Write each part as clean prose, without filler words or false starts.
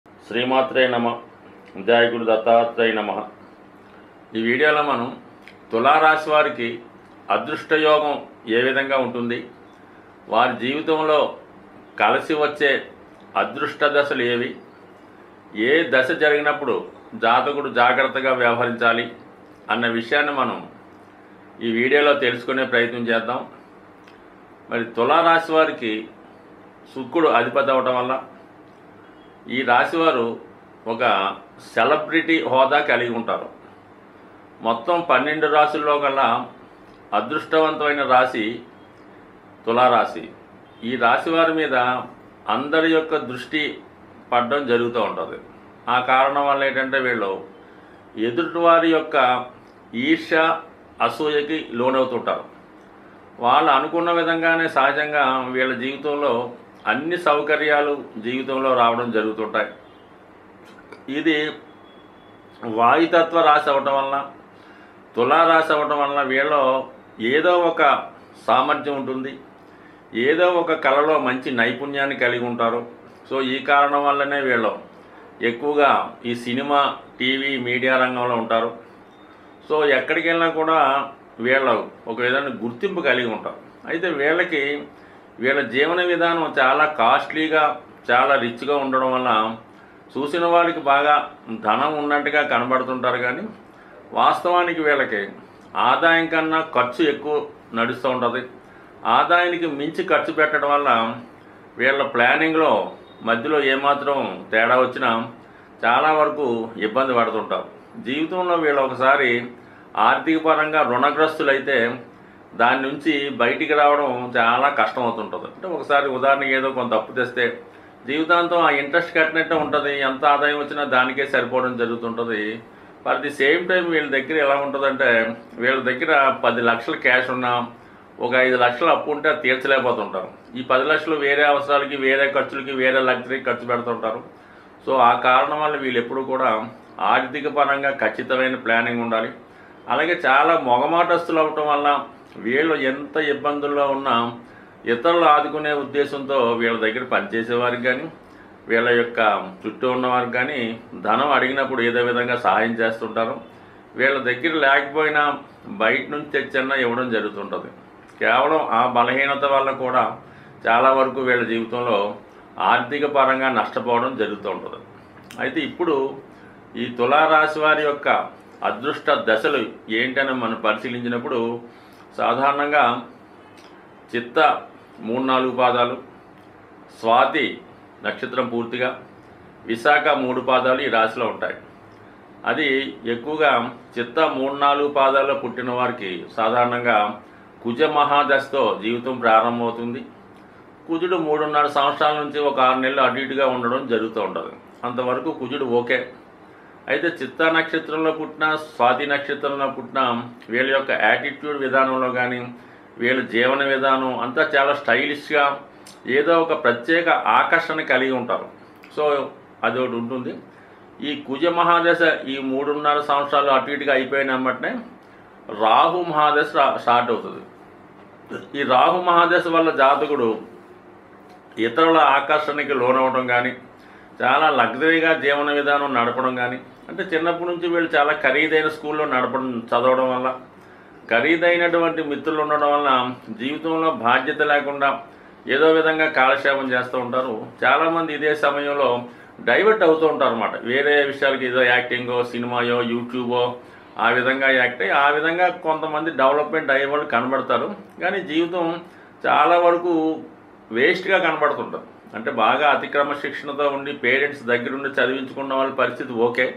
శ్రీమాత్రే నమ. విద్యాయకుడు దత్తాత్రేయ నమ. ఈ వీడియోలో మనం తులారాశి వారికి అదృష్టయోగం ఏ విధంగా ఉంటుంది, వారి జీవితంలో కలిసి వచ్చే అదృష్ట దశలు ఏవి, ఏ దశ జరిగినప్పుడు జాతకుడు జాగ్రత్తగా వ్యవహరించాలి అన్న విషయాన్ని మనం ఈ వీడియోలో తెలుసుకునే ప్రయత్నం చేద్దాం. మరి తులారాశి వారికి శుక్రుడు అధిపతి అవటం వల్ల ఈ రాశివారు ఒక సెలబ్రిటీ హోదా కలిగి ఉంటారు. మొత్తం 12 రాశుల్లో కల్లా అదృష్టవంతమైన రాశి తులారాశి. ఈ రాశి వారి మీద అందరి యొక్క దృష్టి పడడం జరుగుతూ ఉంటుంది. ఆ కారణం వల్ల ఏంటంటే వీళ్ళు ఎదుటివారి యొక్క ఈర్ష్య అసూయకి లోనవుతుంటారు. వాళ్ళు అనుకున్న విధంగానే సహజంగా వీళ్ళ జీవితంలో అన్ని సౌకర్యాలు జీవితంలో రావడం జరుగుతుంటాయి. ఇది వాయుతత్వ రాశి అవ్వటం వలన, తులారాశి అవ్వటం వలన వీళ్ళలో ఏదో ఒక సామర్థ్యం ఉంటుంది, ఏదో ఒక కళలో మంచి నైపుణ్యాన్ని కలిగి ఉంటారు. సో ఈ కారణం వల్లనే వీళ్ళు ఎక్కువగా ఈ సినిమా, టీవీ, మీడియా రంగంలో ఉంటారు. సో ఎక్కడికి వెళ్ళినా కూడా వీళ్ళు ఒక విధంగా గుర్తింపు కలిగి ఉంటారు. అయితే వీళ్ళ జీవన విధానం చాలా కాస్ట్లీగా, చాలా రిచ్గా ఉండడం వల్ల చూసిన వాళ్ళకి బాగా ధనం ఉన్నట్టుగా కనబడుతుంటారు. కానీ వాస్తవానికి వీళ్ళకి ఆదాయం కన్నా ఖర్చు ఎక్కువ నడుస్తూ ఉంటుంది. ఆదాయానికి మించి ఖర్చు పెట్టడం వల్ల వీళ్ళ ప్లానింగ్లో మధ్యలో ఏమాత్రం తేడా వచ్చినా చాలా వరకు ఇబ్బంది పడుతుంటారు. జీవితంలో వీళ్ళు ఒకసారి ఆర్థిక పరంగా రుణగ్రస్తులైతే దాని నుంచి బయటికి రావడం చాలా కష్టం అవుతుంటుంది. అంటే ఒకసారి ఉదాహరణకి ఏదో కొంత అప్పు తెస్తే జీవితాంతం ఆ ఇంట్రెస్ట్ కట్టినట్టే ఉంటుంది. ఎంత ఆదాయం వచ్చినా దానికే సరిపోవడం జరుగుతుంటుంది. ఫర్ ది సేమ్ టైం వీళ్ళ దగ్గర ఎలా ఉంటుందంటే, వీళ్ళ దగ్గర 10 లక్షలు క్యాష్ ఉన్నా ఒక 5 లక్షలు అప్పు ఉంటే అది తీర్చలేకపోతుంటారు. ఈ 10 లక్షలు వేరే అవసరాలకి, వేరే ఖర్చులకి, వేరే లగ్జరీకి ఖర్చు పెడుతుంటారు. సో ఆ కారణం వల్ల వీళ్ళు ఎప్పుడు కూడా ఆర్థిక పరంగా ఖచ్చితమైన ప్లానింగ్ ఉండాలి. అలాగే చాలా మొగమాటస్తులు అవటం వల్ల వీళ్ళు ఎంత ఇబ్బందుల్లో ఉన్నా ఇతరులు ఆదుకునే ఉద్దేశంతో వీళ్ళ దగ్గర పనిచేసేవారికి కానీ, వీళ్ళ యొక్క చుట్టూ ఉన్నవారికి కానీ ధనం అడిగినప్పుడు ఏదో విధంగా సహాయం చేస్తుంటారు. వీళ్ళ దగ్గర లేకపోయినా బయట నుంచి తెచ్చన్నా ఇవ్వడం జరుగుతుంటుంది. కేవలం ఆ బలహీనత వల్ల కూడా చాలా వరకు వీళ్ళ జీవితంలో ఆర్థిక పరంగా నష్టపోవడం జరుగుతూ ఉంటుంది. అయితే ఇప్పుడు ఈ తులారాశి వారి యొక్క అదృష్ట దశలు ఏంటని మనం పరిశీలించినప్పుడు సాధారణంగా చిత్త 3-4 పాదాలు, స్వాతి నక్షత్రం పూర్తిగా, విశాఖ 3 పాదాలు ఈ రాశిలో ఉంటాయి. అది ఎక్కువగా చిత్త 3-4 పాదాల్లో పుట్టిన వారికి సాధారణంగా కుజ మహాదశతో జీవితం ప్రారంభమవుతుంది. కుజుడు 3.5 సంవత్సరాల నుంచి ఒక 6 నెలలు అటు ఇటుగా ఉండడం జరుగుతూ ఉంటుంది. అంతవరకు కుజుడు ఓకే. అయితే చిత్తా నక్షత్రంలో పుట్టిన, స్వాతి నక్షత్రంలో పుట్టిన వీళ్ళ యొక్క యాటిట్యూడ్ విధానంలో కానీ, వీళ్ళ జీవన విధానం అంతా చాలా స్టైలిష్గా, ఏదో ఒక ప్రత్యేక ఆకర్షణ కలిగి ఉంటారు. సో అది ఒకటి ఉంటుంది. ఈ కుజ మహాదశ ఈ 3.5 సంవత్సరాలు అటు ఇటుగా అయిపోయినమ్మటనే రాహు మహాదశ స్టార్ట్ అవుతుంది. ఈ రాహు మహాదశ వల్ల జాతకుడు ఇతరుల ఆకర్షణకి లోనవడం కానీ, చాలా లగ్జరీగా జీవన విధానం నడపడం కానీ, అంటే చిన్నప్పటి నుంచి వీళ్ళు చాలా ఖరీదైన స్కూల్లో చదవడం వల్ల, ఖరీదైనటువంటి మిత్రులు ఉండడం వల్ల జీవితంలో బాధ్యత లేకుండా ఏదో విధంగా కాలక్షేపం చేస్తూ ఉంటారు. చాలామంది ఇదే సమయంలో డైవర్ట్ అవుతూ ఉంటారు అన్నమాట. వేరే విషయాలకి ఏదో యాక్టింగో, సినిమాయో, యూట్యూబో ఆ విధంగా యాక్ట్ అయ్యి ఆ విధంగా కొంతమంది డెవలప్మెంట్ అయ్యే వాళ్ళు కనబడతారు. కానీ జీవితం చాలా వరకు వేస్ట్గా కనబడుతుంటారు. అంటే బాగా అతిక్రమ శిక్షణతో ఉండి పేరెంట్స్ దగ్గరుండి చదివించుకున్న వాళ్ళ పరిస్థితి ఓకే.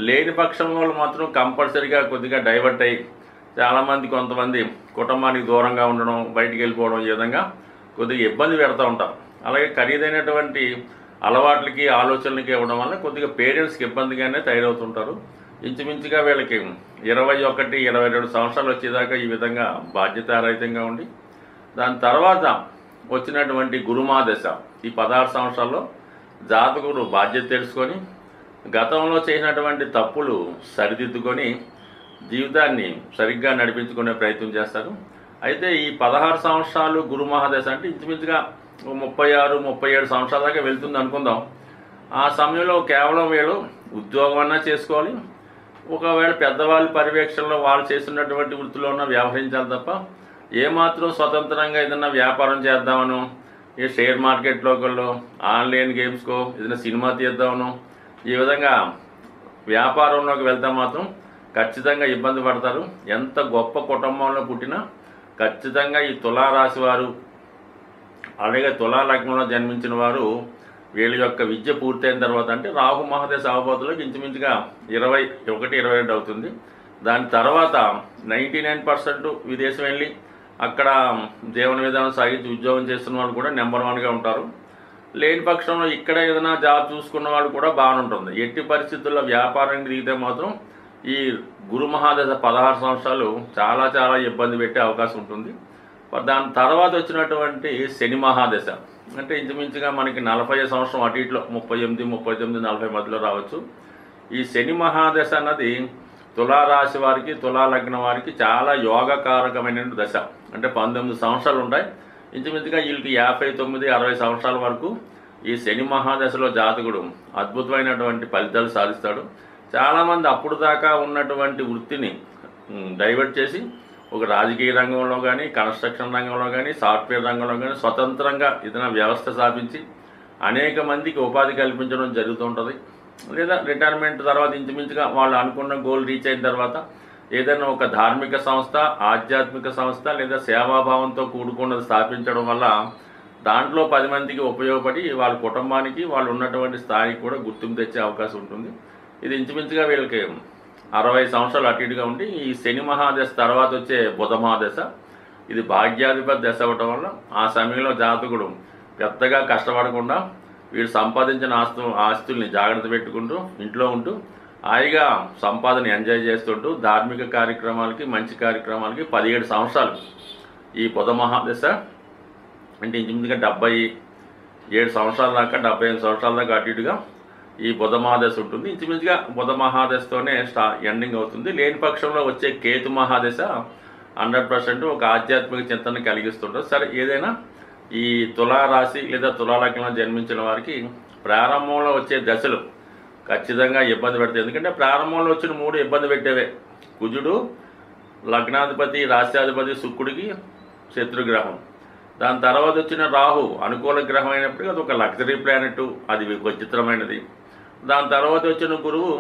లేని పక్షం వాళ్ళు మాత్రం కంపల్సరీగా కొద్దిగా డైవర్ట్ అయ్యి చాలామంది కొంతమంది కుటుంబానికి దూరంగా ఉండడం, బయటికి వెళ్ళిపోవడం, ఈ విధంగా కొద్దిగా ఇబ్బంది పెడతా ఉంటారు. అలాగే ఖరీదైనటువంటి అలవాట్లకి, ఆలోచనలకి ఇవ్వడం వల్ల కొద్దిగా పేరెంట్స్కి ఇబ్బందిగానే తయారవుతుంటారు. ఇంచుమించుగా వీళ్ళకి 21, 22 సంవత్సరాలు వచ్చేదాకా ఈ విధంగా బాధ్యతారహితంగా ఉండి, దాని తర్వాత వచ్చినటువంటి గురుమాదశ ఈ 16 సంవత్సరాల్లో జాతకుడు బాధ్యత తెలుసుకొని గతంలో చేసినటువంటి తప్పులు సరిదిద్దుకొని జీవితాన్ని సరిగ్గా నడిపించుకునే ప్రయత్నం చేస్తారు. అయితే ఈ 16 సంవత్సరాలు గురు మహాదశ అంటే ఇంచుమించుగా 36, 37 సంవత్సరాల దాకా వెళ్తుంది అనుకుందాం. ఆ సమయంలో కేవలం వీళ్ళు ఉద్యోగం అన్నా చేసుకోవాలి, ఒకవేళ పెద్దవాళ్ళ పర్యవేక్షణలో వాళ్ళు చేస్తున్నటువంటి వృత్తిలోనూ వ్యవహరించాలి తప్ప ఏమాత్రం స్వతంత్రంగా ఏదైనా వ్యాపారం చేద్దామను, ఈ షేర్ మార్కెట్లోకల్లో ఆన్లైన్ గేమ్స్కో ఏదైనా సినిమా తీద్దామను ఈ విధంగా వ్యాపారంలోకి వెళ్తే మాత్రం ఖచ్చితంగా ఇబ్బంది పడతారు. ఎంత గొప్ప కుటుంబంలో పుట్టినా ఖచ్చితంగా ఈ తులారాశి వారు అలాగే తులా లగ్నంలో జన్మించిన వారు వీళ్ళ యొక్క విద్య పూర్తయిన తర్వాత అంటే రాహు మహాదశ అవబోతులకు ఇంచుమించుగా 21-22 అవుతుంది. దాని తర్వాత 99% విదేశం వెళ్ళి అక్కడ జీవన విధానం సాగించి ఉద్యోగం చేస్తున్న వాళ్ళు కూడా నెంబర్ 1గా ఉంటారు. లేని పక్షంలో ఇక్కడ ఏదైనా జాబ్ చూసుకున్న వాళ్ళు కూడా బాగుంటుంది. ఎట్టి పరిస్థితుల్లో వ్యాపారానికి దిగితే మాత్రం ఈ గురు మహాదశ 16 సంవత్సరాలు చాలా చాలా ఇబ్బంది పెట్టే అవకాశం ఉంటుంది. దాని తర్వాత వచ్చినటువంటి శని మహాదశ అంటే ఇంచుమించుగా మనకి 40 సంవత్సరం అటు ఇట్లో 38, 40 మధ్యలో రావచ్చు. ఈ శని మహాదశ అన్నది తులారాశి వారికి తులా లగ్నం వారికి చాలా యోగకారకమైన దశ. అంటే 19 సంవత్సరాలు ఉంటాయి. ఇంచుమించుగా వీళ్ళకి 59-60 సంవత్సరాల వరకు ఈ శని మహాదశలో జాతకుడు అద్భుతమైనటువంటి ఫలితాలు సాధిస్తాడు. చాలామంది అప్పుడు దాకా ఉన్నటువంటి వృత్తిని డైవర్ట్ చేసి ఒక రాజకీయ రంగంలో కానీ, కన్స్ట్రక్షన్ రంగంలో కానీ, సాఫ్ట్వేర్ రంగంలో కానీ స్వతంత్రంగా ఏదైనా వ్యవస్థ స్థాపించి అనేక మందికి ఉపాధి కల్పించడం జరుగుతుంటుంది. లేదా రిటైర్మెంట్ తర్వాత ఇంచుమించుగా వాళ్ళు అనుకున్న గోల్ రీచ్ అయిన తర్వాత ఏదైనా ఒక ధార్మిక సంస్థ, ఆధ్యాత్మిక సంస్థ లేదా సేవాభావంతో కూడుకున్నది స్థాపించడం వల్ల దాంట్లో 10 మందికి ఉపయోగపడి వాళ్ళ కుటుంబానికి వాళ్ళు ఉన్నటువంటి స్థాయికి కూడా గుర్తింపు తెచ్చే అవకాశం ఉంటుంది. ఇది ఇంచుమించుగా వీళ్ళకి 60 సంవత్సరాలు అటు ఇటుగా ఉండి ఈ శని మహాదశ తర్వాత వచ్చే బుధ మహాదశ ఇది భాగ్యాధిపతి దశ అవ్వటం వల్ల ఆ సమయంలో జాతకుడు పెద్దగా కష్టపడకుండా వీడు సంపాదించిన ఆస్తుల్ని జాగ్రత్త పెట్టుకుంటూ ఇంట్లో ఉంటూ హాయిగా సంపాదన ఎంజాయ్ చేస్తుంటూ ధార్మిక కార్యక్రమాలకి మంచి కార్యక్రమాలకి 17 సంవత్సరాలు ఈ బుధ మహాదశ అంటే ఇంచుమించుగా 77 సంవత్సరాల దాకా 75 సంవత్సరాల దాకా అటు ఇటుగా ఈ బుధ మహాదశ ఉంటుంది. ఇంచుమించుగా బుధ మహాదశతోనే ఎండింగ్ అవుతుంది. లేని పక్షంలో వచ్చే కేతు మహాదశ 100% ఒక ఆధ్యాత్మిక చింతన కలిగిస్తుంటుంది. సరే ఏదైనా ఈ తులారాశి లేదా తులాలగ్నంలో జన్మించిన వారికి ప్రారంభంలో వచ్చే దశలు ఖచ్చితంగా ఇబ్బంది పెడతాయి. ఎందుకంటే ప్రారంభంలో వచ్చిన 3 ఇబ్బంది పెట్టేవే. కుజుడు లగ్నాధిపతి రాశ్యాధిపతి శుక్రుడికి శత్రుగ్రహం, దాని తర్వాత వచ్చిన రాహు అనుకూల గ్రహం అయినప్పటికీ అది ఒక లగ్జరీ ప్లానెట్, అది విచిత్రమైనది. దాని తర్వాత వచ్చిన గురువు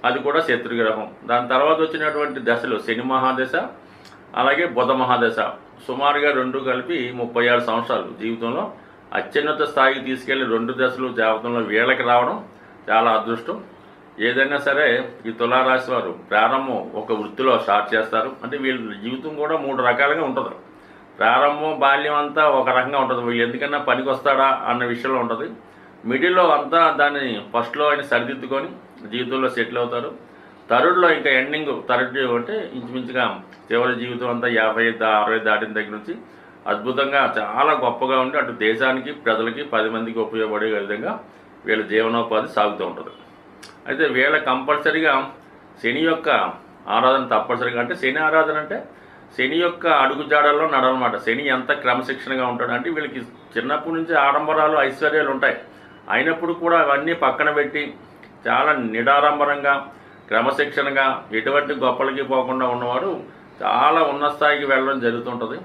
అది కూడా శత్రుగ్రహం. దాని తర్వాత వచ్చినటువంటి దశలు శని మహాదశ అలాగే బుధ మహాదశ సుమారుగా 2 కలిపి 36 సంవత్సరాలు జీవితంలో అత్యున్నత స్థాయికి తీసుకెళ్లి 2 దశలు జీవితంలో వీళ్ళకి రావడం చాలా అదృష్టం. ఏదైనా సరే ఈ తులారాశి వారు ప్రారంభం ఒక వృత్తిలో స్టార్ట్ చేస్తారు. అంటే వీళ్ళ జీవితం కూడా 3 రకాలుగా ఉంటుంది. ప్రారంభం బాల్యం అంతా ఒక రకంగా ఉంటుంది, వీళ్ళు ఎందుకన్నా పనికి వస్తాడా అన్న విషయంలో ఉంటుంది. మిడిల్లో అంతా దాన్ని ఫస్ట్లో ఆయన సరిదిద్దుకొని జీవితంలో సెటిల్ అవుతారు. థర్డ్లో ఇంకా ఎండింగ్ థర్డ్ అంటే ఇంచుమించుగా చివరి జీవితం అంతా 50-60 దాటిన దగ్గర నుంచి అద్భుతంగా చాలా గొప్పగా ఉండి అటు దేశానికి ప్రజలకి 10 మందికి ఉపయోగపడే విధంగా వీళ్ళ జీవనోపాధి సాగుతూ ఉంటుంది. అయితే వీళ్ళ కంపల్సరీగా శని యొక్క ఆరాధన తప్పనిసరిగా, అంటే శని ఆరాధన అంటే శని యొక్క అడుగుజాడల్లో నడవన్నమాట. శని ఎంత క్రమశిక్షణగా ఉంటాడు అంటే వీళ్ళకి చిన్నప్పటి నుంచి ఆడంబరాలు ఐశ్వర్యాలు ఉంటాయి, అయినప్పుడు కూడా అవన్నీ పక్కన పెట్టి చాలా నిడారంబరంగా క్రమశిక్షణగా ఎటువంటి గొప్పలకి పోకుండా ఉన్నవాడు చాలా ఉన్నత స్థాయికి వెళ్ళడం జరుగుతుంటుంది.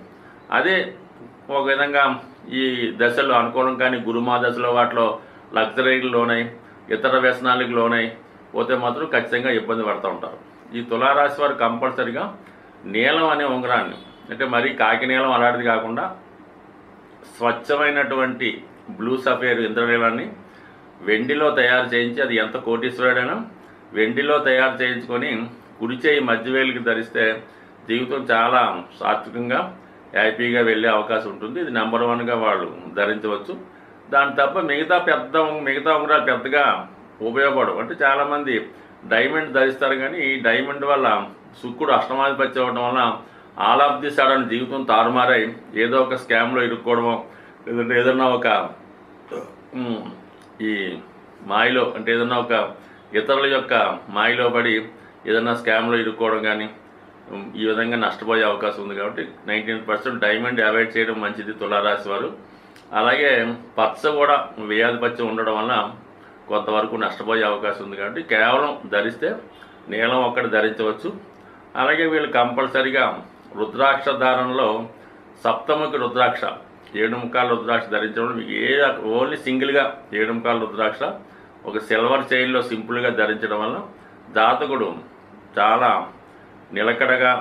అదే ఒక విధంగా ఈ దశలు అనుకూలం కానీ గురుమా దశలో వాటిలో లగ్జరీలు లోనై ఇతర వ్యసనాలకు లోనై పోతే మాత్రం ఖచ్చితంగా ఇబ్బంది పడుతూ ఉంటారు. ఈ తులారాశి వారు కంపల్సరిగా నీలం అనే ఉంగరాన్ని, అంటే మరీ కాకి నీలం అలాంటిది కాకుండా స్వచ్ఛమైనటువంటి బ్లూ సఫేర్ ఇంద్రనీలాన్ని వెండిలో తయారు చేయించి, అది ఎంత కోటీశ్వరుడైనా వెండిలో తయారు చేయించుకొని కుడి చేయి మధ్యవేలికి ధరిస్తే జీవితం చాలా సాత్వికంగా హ్యాపీగా వెళ్ళే అవకాశం ఉంటుంది. ఇది నెంబర్ 1గా వాళ్ళు ధరించవచ్చు. దాని తప్ప మిగతా ఉంగరాలు పెద్దగా ఉపయోగపడవు. అంటే చాలామంది డైమండ్ ధరిస్తారు, కానీ ఈ డైమండ్ వల్ల శుక్రుడు అష్టమాధిపతి అవ్వడం వల్ల ఆల్ ఆఫ్ ది సడన్ జీవితం తారుమారై ఏదో ఒక స్కామ్లో ఇరుక్కోవడమో, లేదంటే ఏదన్నా ఒక ఈ మాయలో, అంటే ఏదన్నా ఒక ఇతరుల యొక్క మాయలో పడి ఏదన్నా స్కామ్లో ఇరుక్కోవడం కానీ ఈ విధంగా నష్టపోయే అవకాశం ఉంది. కాబట్టి 99% డైమండ్ అవాయిడ్ చేయడం మంచిది తులారాశి వారు. అలాగే పచ్చ కూడా వ్యయాధిపత్యం ఉండడం వల్ల కొంతవరకు నష్టపోయే అవకాశం ఉంది. కాబట్టి కేవలం ధరిస్తే నీలం ఒక్కటి ధరించవచ్చు. అలాగే వీళ్ళు కంపల్సరిగా రుద్రాక్ష ధారణలో సప్తముఖి రుద్రాక్ష 7 ముఖాల రుద్రాక్ష ధరించడం మీకు ఓన్లీ సింగిల్గా 7 ముఖాల రుద్రాక్ష ఒక సిల్వర్ చైన్లో సింపుల్గా ధరించడం వల్ల జాతకుడు చాలా నిలకడగా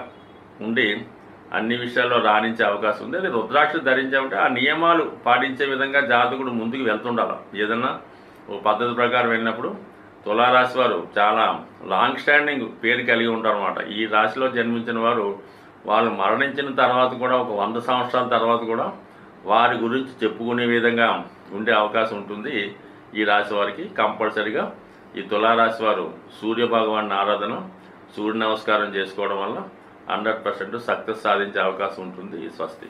ఉండి అన్ని విషయాల్లో రాణించే అవకాశం ఉంది. అది రుద్రాక్ష ధరించామంటే ఆ నియమాలు పాటించే విధంగా జాతకుడు ముందుకు వెళ్తుండాలి. ఏదన్నా ఓ పద్ధతి ప్రకారం వెళ్ళినప్పుడు తులారాశి వారు చాలా లాంగ్ స్టాండింగ్ పేరు కలిగి ఉంటారు అన్నమాట. ఈ రాశిలో జన్మించిన వారు వాళ్ళు మరణించిన తర్వాత కూడా ఒక 100 సంవత్సరాల తర్వాత కూడా వారి గురించి చెప్పుకునే విధంగా ఉండే అవకాశం ఉంటుంది. ఈ రాశి వారికి కంపల్సరిగా ఈ తులారాశి వారు సూర్య భగవాన్ ఆరాధన, సూర్య నమస్కారం చేసుకోవడం వల్ల 100% సక్సెస్ సాధించే అవకాశం ఉంటుంది. స్వస్తి.